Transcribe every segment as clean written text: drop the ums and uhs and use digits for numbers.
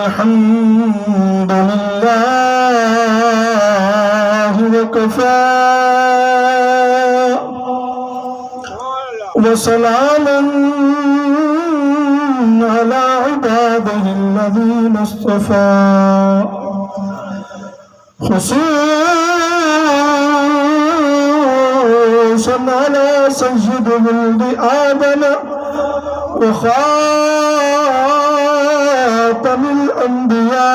الحمد لله وكفى وسلام على عباده الذين اصطفى خصوصا على سيد ولد آدم وخاتم الأنبياء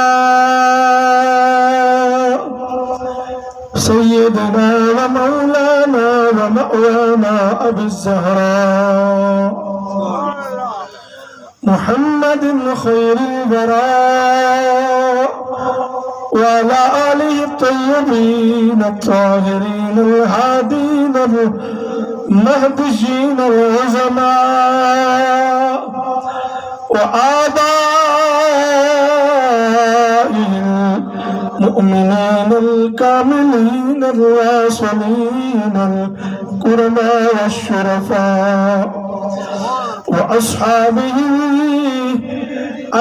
سيدنا ومولانا ومأوانا أبي الزهراء محمد خير البراء وعلى آله الطيبين الطاهرين الهادين المهديين العظماء وآبائه المؤمنين الكاملين الواصلين الكرماء والشرفاء وأصحابه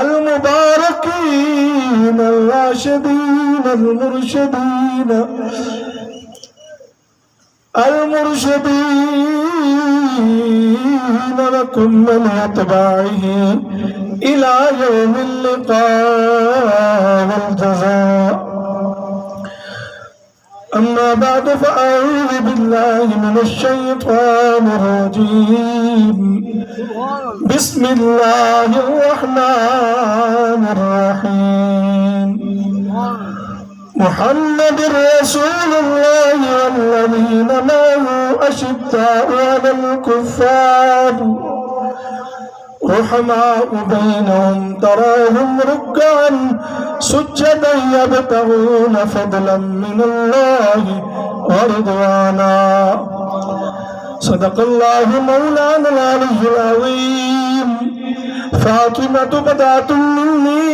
المباركين الراشدين المرشدين لكم من أتباعه إلى يوم اللقاء والجزاء. أما بعد فأعوذ بالله من الشيطان الرجيم. بسم الله الرحمن الرحيم. محمد رسول الله والذين معه أشداء على الكفار رحماء بينهم تراهم ركعا سجدا يبتغون فضلا من الله ورضوانا. صدق الله مولانا العلي العظيم. فاطمة بدعة مني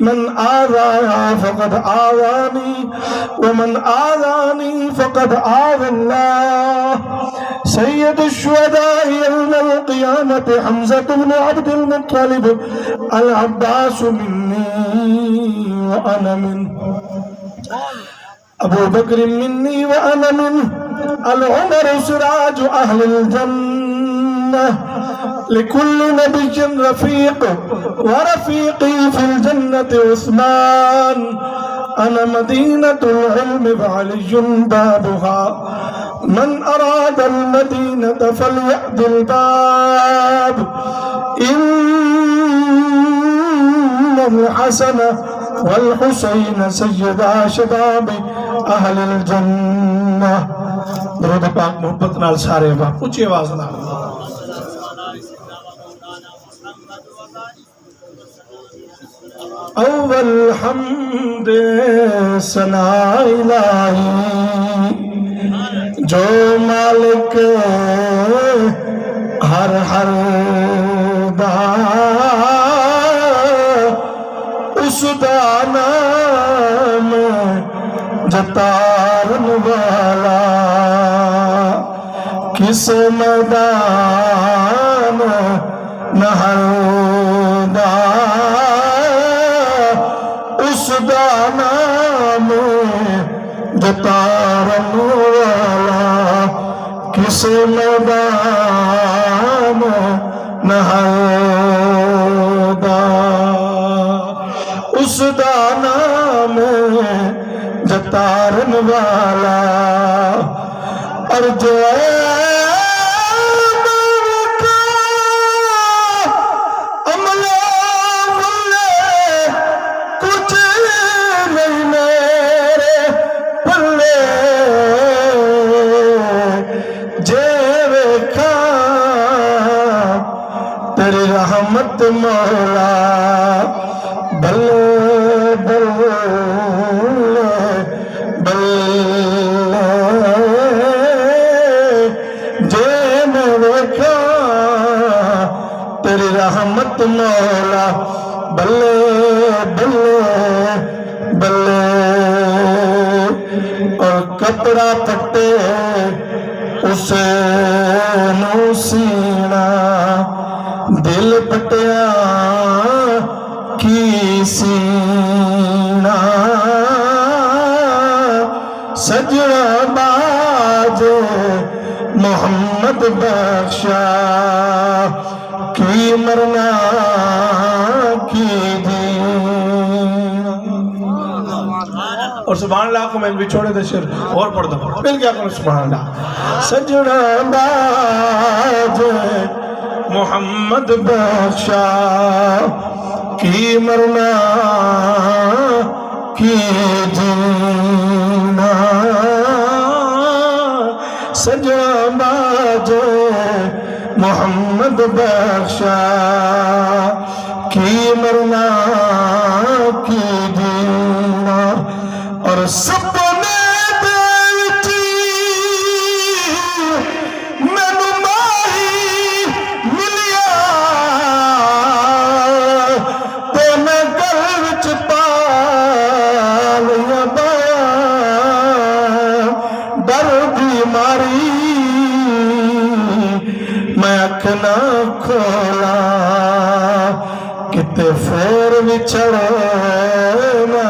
من آذاها فقد آذاني ومن آذاني فقد آذى الله. سيد الشهداء يوم القيامة حمزة بن عبد المطلب العباس مني وأنا منه. أبو بكر مني وأنا منه. العمر سراج أهل الجنة. لكل نبي رفيق ورفيقي في الجنة عثمان. أنا مدينة العلم وعلي بابها. من أراد المدينة فليأت الباب. إن الحسن والحسين سيدا شباب أهل الجنة. درود پاک محبت نال سارے باپ اونچی آواز نال. اول حمد ثنا الہی جو مالک ہر ہر دا اس دا نام جتارن والا کس میدان نہر دا اس دا نام جتارن والا کس میدان نہر دا اس دا نام جتارن والا. اور جو تیری رحمت مولا بلے بلے بلے جے میں دیکھا تیری رحمت مولا بلے بلے بلے. اور کپڑا پٹے اسے نو سینا दिल पटिया की सीना सजना बाजे मोहम्मद बख्शा की मरना की और सुभान अल्लाह को मैं बिछोड़े दे शेर और पढ़ दो मिल गया करो सुभान अल्लाह सजना बाजे मोहम्मद बख्शा की मरना की जीना सजना बाजे मोहम्मद बख्शा की मरना की जीना और सपने बेटी मैनू माही मिलिया तो मैं गल विच पा लिया डर बीमारी मैं अख ना खोला किते फेर विछड़ ना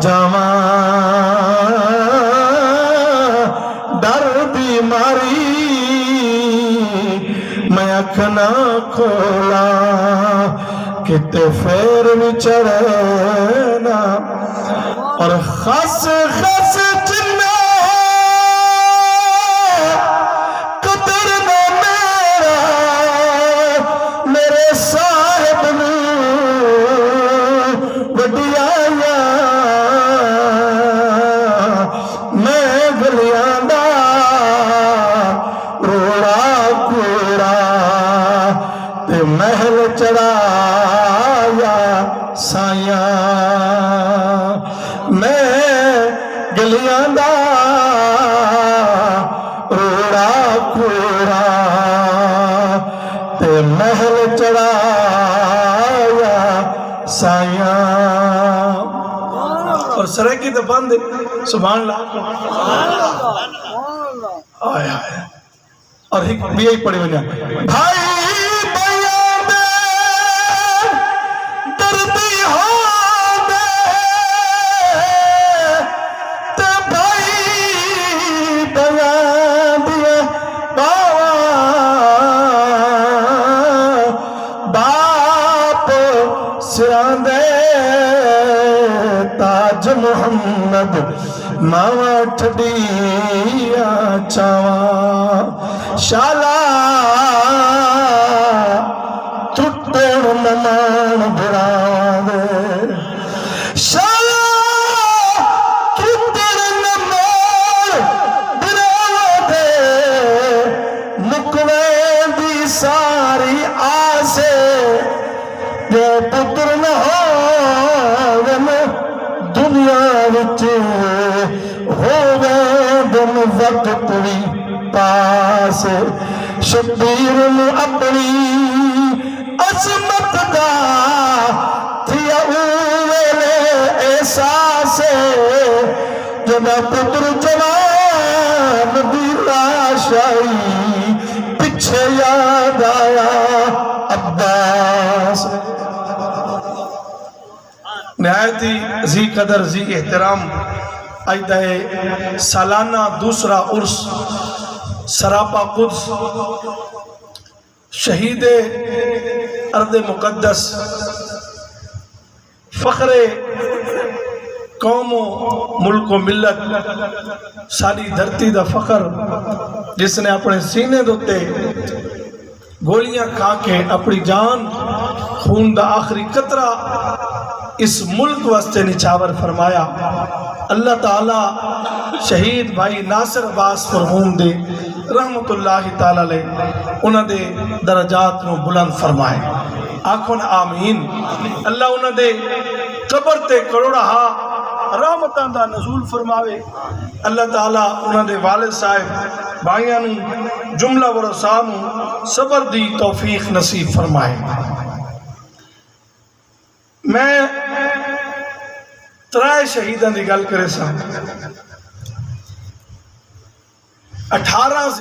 जावा डर बीमारी मैं अख ना खोला किते फेर विछड़ ना और खस खस जिन्ना कदर ना मेरा मेरे साहिब नू वडिया मैं गलियां दा रोड़ा कूड़ा ते महल चढ़ाया साया मैं गलियां दा रोड़ा कूड़ा ते महल चढ़ाया साया और सरेकी तो बंद सुभान अल्लाह आया और एक भी यही पड़ी बना भाई सिरांदे ताज मोहम्मद मावा ठडिया चावा शाला टुटण नमान बुरावे शाला टुटण नमान बुरावे मुकवे दी सारी आसे पुत्र न हो दुनिया विच होवे दिन वक्त भी पास शबीर नू अपनी अजमत दा थिया वेले एहसास जदा पुत्र जवान दी लाशाई पिछे याद आया अब्बास नहायती जी कदर जी एहतराम आइदा है सालाना दूसरा उर्स सरापा कुद्स शहीद अर्द मुकद्दस फखरे कौमो मुल्को मिल्लत सारी धरती दा फखर जिसने अपने सीने दोते गोलियां खा के अपनी जान खून दा आखिरी कतरा इस मुल्क वास्ते निछावर फरमाया। अल्लाह ताला शहीद भाई नासिर अब्बास मरहूम दे रहमतुल्लाहि ताला अलैह उन्हां दे दरजात नूं बुलंद फरमाए। आखो ना आमीन। अल्लाह उन्हां दे कबर ते करोड़ा रहमतां दा नज़ूल फरमावे। अल्लाह ताला उन्हां दे वालिद साहिब भाइयां नूं जुमला वरसा नूं सबर दी तौफीक नसीब फरमाए। मैं त्रै शहीदां दी गल करे सा 18